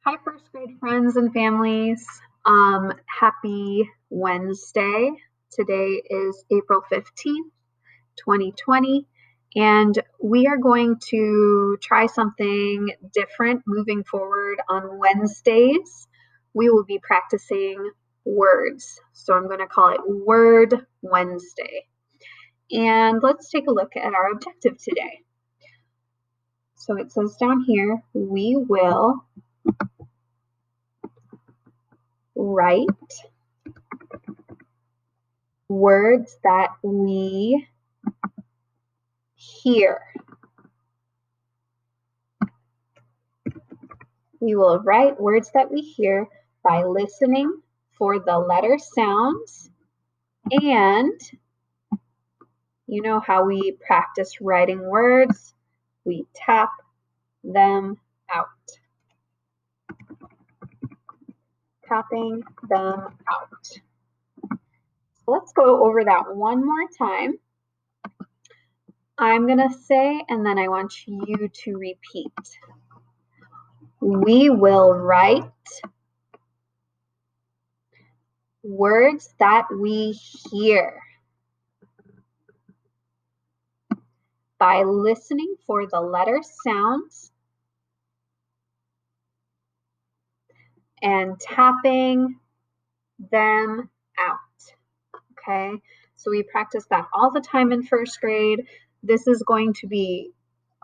Hi, first grade friends and families. Happy Wednesday. Today is April 15th, 2020, and we are going to try something different moving forward on Wednesdays. We will be practicing words. So I'm going to call it Word Wednesday. And let's take a look at our objective today. So it says down here, we will write words that we hear. We will write words that we hear by listening for the letter sounds, and you know how we practice writing words? We tap them out. Tapping them out. So let's go over that one more time. I'm going to say, and then I want you to repeat. We will write words that we hear by listening for the letter sounds and tapping them out. Okay, so we practice that all the time in first grade. This is going to be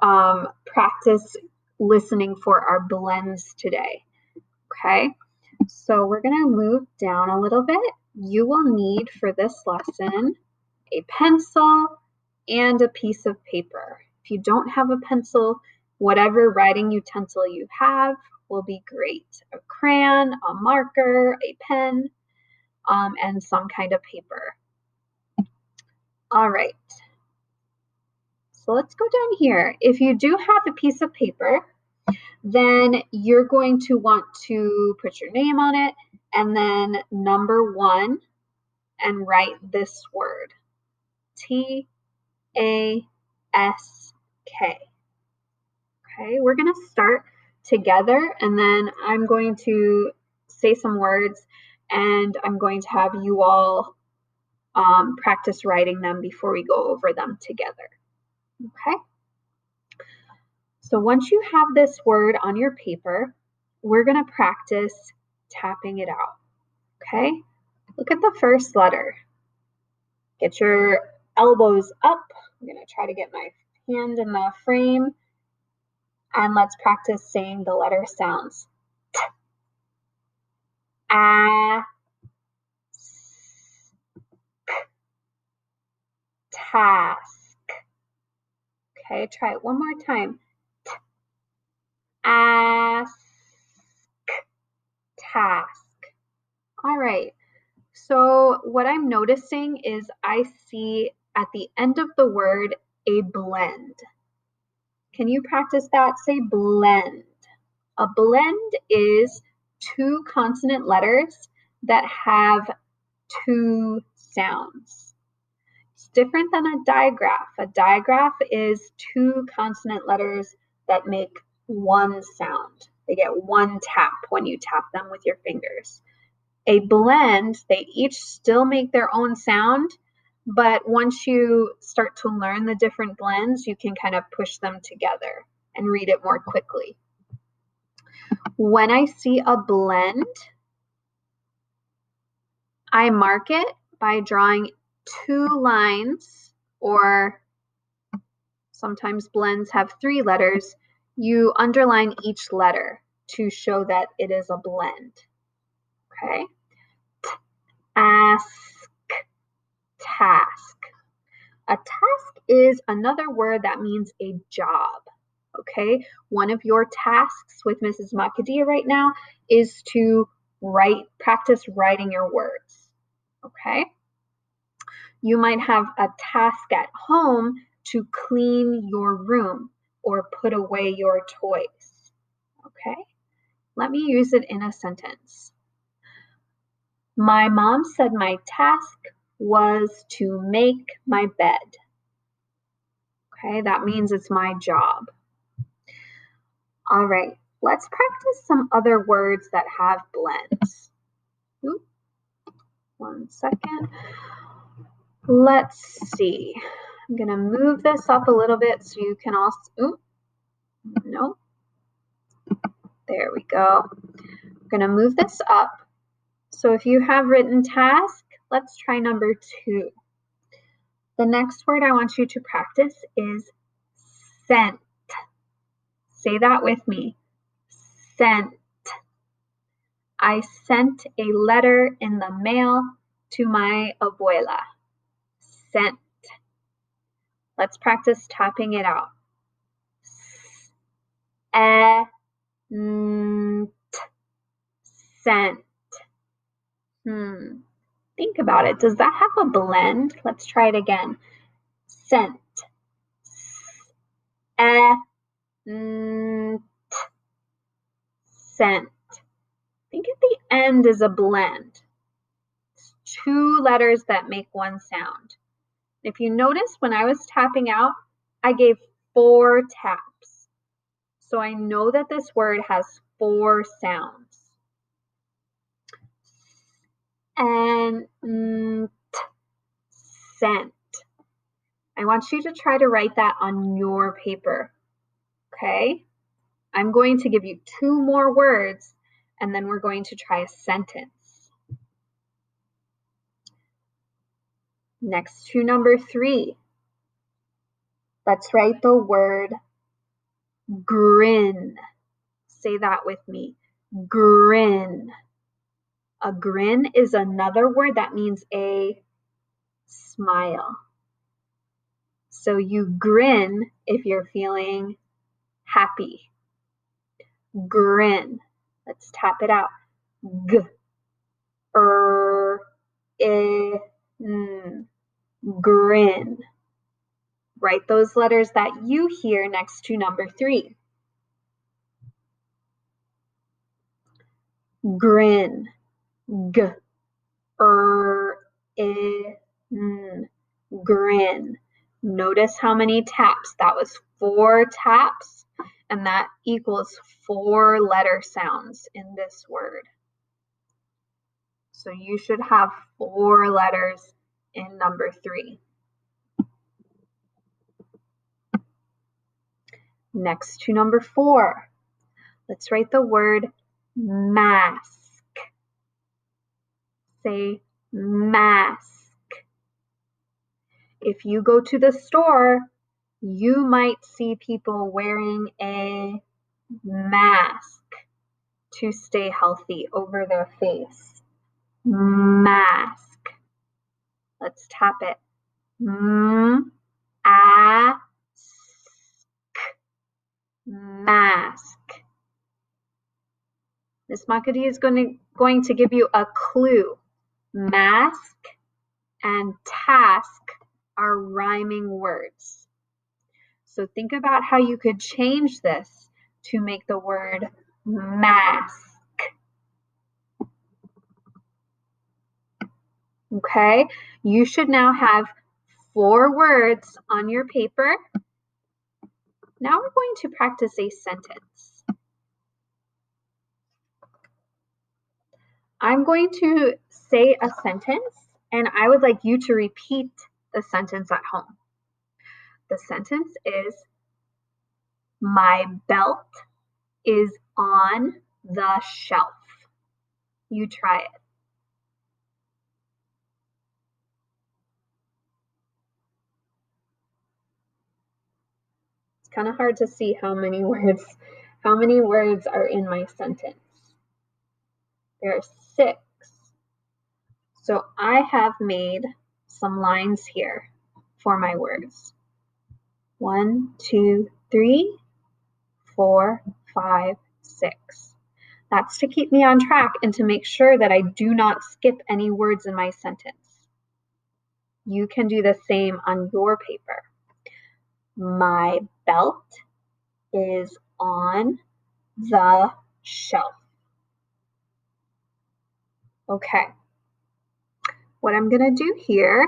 practice listening for our blends today. Okay, so we're going to move down a little bit. You will need for this lesson a pencil and a piece of paper. If you don't have a pencil, whatever writing utensil you have will be great. A crayon, a marker, a pen, and some kind of paper. All right. So let's go down here. If you do have a piece of paper, then you're going to want to put your name on it and then number 1 and write this word. T-A-S-K. Okay, we're going to start together and then I'm going to say some words and I'm going to have you all practice writing them before we go over them together. Okay? So once you have this word on your paper, we're going to practice tapping it out. Okay? Look at the first letter. Get your elbows up. I'm going to try to get my hand in the frame. And let's practice saying the letter sounds. T, a, s, k, task. Okay, try it one more time. T, ask, task. All right. So what I'm noticing is I see at the end of the word a blend. Can you practice that? Say blend. A blend is 2 consonant letters that have 2 sounds. It's different than a digraph. A digraph is 2 consonant letters that make 1 sound. They get 1 tap when you tap them with your fingers. A blend, they each still make their own sound, but once you start to learn the different blends, you can kind of push them together and read it more quickly. When I see a blend, I mark it by drawing 2 lines, or sometimes blends have 3 letters. You underline each letter to show that it is a blend. Okay? Ask, task. A task is another word that means a job. Okay? One of your tasks with Mrs. Makadia right now is to practice writing your words. Okay? You might have a task at home to clean your room or put away your toys. Okay? Let me use it in a sentence. My mom said my task was to make my bed. Okay, that means it's my job. All right, let's practice some other words that have blends. Ooh, 1 second. Let's see. I'm going to move this up a little bit so you can also, ooh, no. There we go. I'm going to move this up. So if you have written task, let's try number 2. The next word I want you to practice is sent. Say that with me. Sent. I sent a letter in the mail to my abuela. Sent. Let's practice tapping it out. Sent. Think about it. Does that have a blend? Let's try it again. Sent. Sent. Think at the end is a blend. It's 2 letters that make one sound. If you notice, when I was tapping out, I gave 4 taps. So I know that this word has 4 sounds. And sent. I want you to try to write that on your paper. Okay? I'm going to give you 2 more words, and then we're going to try a sentence. Next to number 3, let's write the word grin. Say that with me. Grin. A grin is another word that means a smile. So you grin if you're feeling happy. Grin. Let's tap it out. G. N. Grin. Write those letters that you hear next to number 3. Grin. G. N. Grin. Notice how many taps. That was 4 taps, and that equals 4 letter sounds in this word. So you should have 4 letters in number 3. Next to number 4, let's write the word mask. Say mask. If you go to the store, you might see people wearing a mask to stay healthy over their face. Mask. Let's tap it. Mask. Miss Makadia is going to give you a clue. Mask and task are rhyming words. So think about how you could change this to make the word mask. Okay, you should now have 4 words on your paper. Now we're going to practice a sentence. I'm going to say a sentence, and I would like you to repeat the sentence at home. The sentence is, my belt is on the shelf. You try it. It's kind of hard to see how many words are in my sentence. There are 6. So I have made some lines here for my words. 1, 2, 3, 4, 5, 6. That's to keep me on track and to make sure that I do not skip any words in my sentence. You can do the same on your paper. My belt is on the shelf. Okay. What I'm going to do here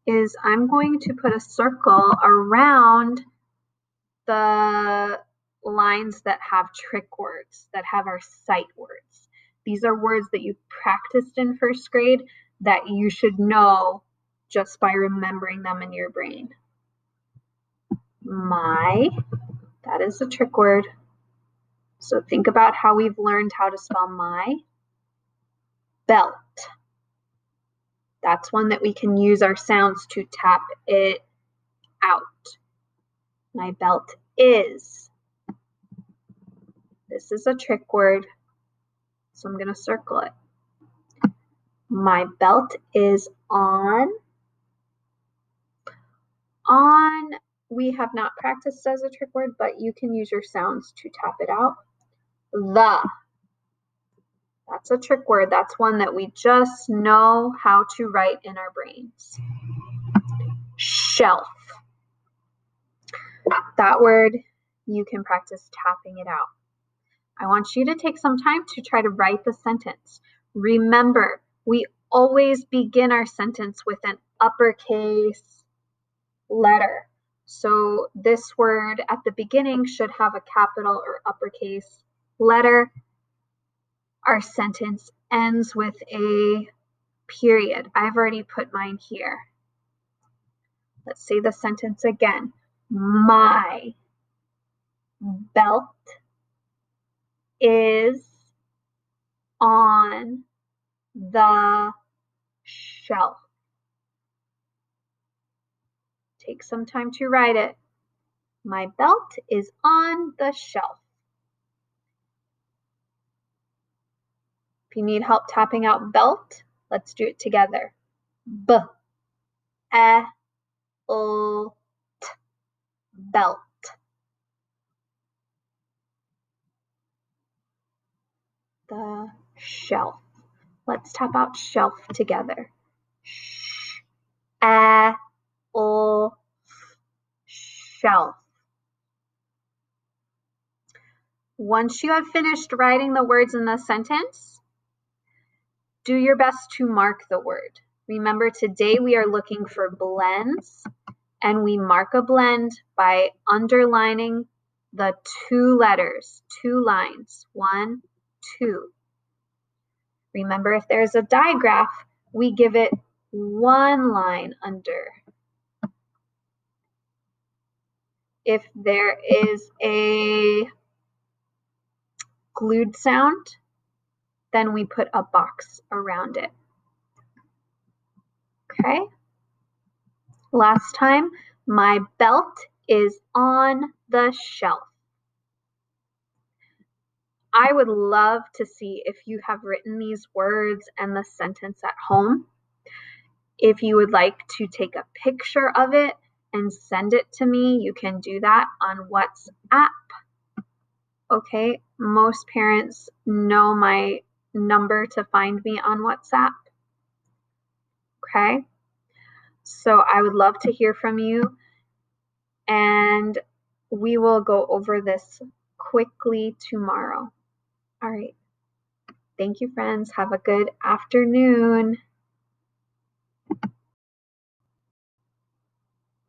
is I'm going to put a circle around the lines that have trick words, that have our sight words. These are words that you practiced in first grade that you should know just by remembering them in your brain. My, that is a trick word. So think about how we've learned how to spell my. Belt. That's one that we can use our sounds to tap it out. My belt is. This is a trick word, so I'm going to circle it. My belt is on. On, we have not practiced as a trick word, but you can use your sounds to tap it out. The. That's a trick word. That's one that we just know how to write in our brains. Shelf. That word, you can practice tapping it out. I want you to take some time to try to write the sentence. Remember, we always begin our sentence with an uppercase letter. So this word at the beginning should have a capital or uppercase letter. Our sentence ends with a period. I've already put mine here. Let's say the sentence again. My belt is on the shelf. Take some time to write it. My belt is on the shelf. If you need help tapping out belt, let's do it together. B, E, L, T, belt. The shelf. Let's tap out shelf together. Sh, E, L, shelf. Once you have finished writing the words in the sentence, do your best to mark the word. Remember, today we are looking for blends, and we mark a blend by underlining the two letters, two lines, 1, 2. Remember, if there's a digraph, we give it one line under. If there is a glued sound, then we put a box around it. Okay? Last time, my belt is on the shelf. I would love to see if you have written these words and the sentence at home. If you would like to take a picture of it and send it to me, you can do that on WhatsApp. Okay, most parents know my number to find me on WhatsApp. Okay, so I would love to hear from you, and we will go over this quickly tomorrow. All right. Thank you, friends. Have a good afternoon.